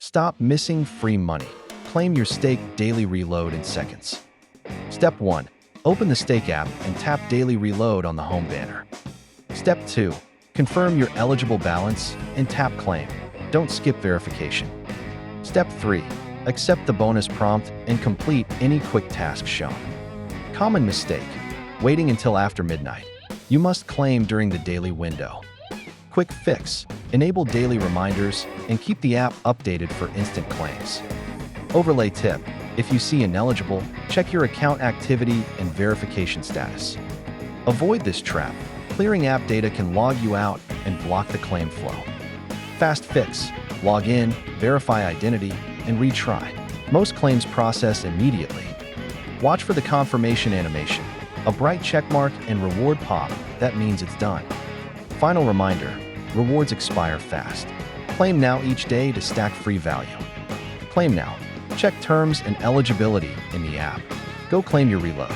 Stop missing free money. Claim your Stake Daily Reload in seconds. Step 1. Open the Stake app and tap Daily Reload on the home banner. Step 2. Confirm your eligible balance and tap Claim. Don't skip verification. Step 3. Accept the bonus prompt and complete any quick task shown. Common mistake: waiting until after midnight. You must claim during the daily window. Quick fix: enable daily reminders and keep the app updated for instant claims. Overlay tip: if you see ineligible, check your account activity and verification status. Avoid this trap. Clearing app data can log you out and block the claim flow. Fast fix: log in, verify identity, and retry. Most claims process immediately. Watch for the confirmation animation. A bright checkmark and reward pop, that means it's done. Final reminder: rewards expire fast. Claim now each day to stack free value. Claim now. Check terms and eligibility in the app. Go claim your reload.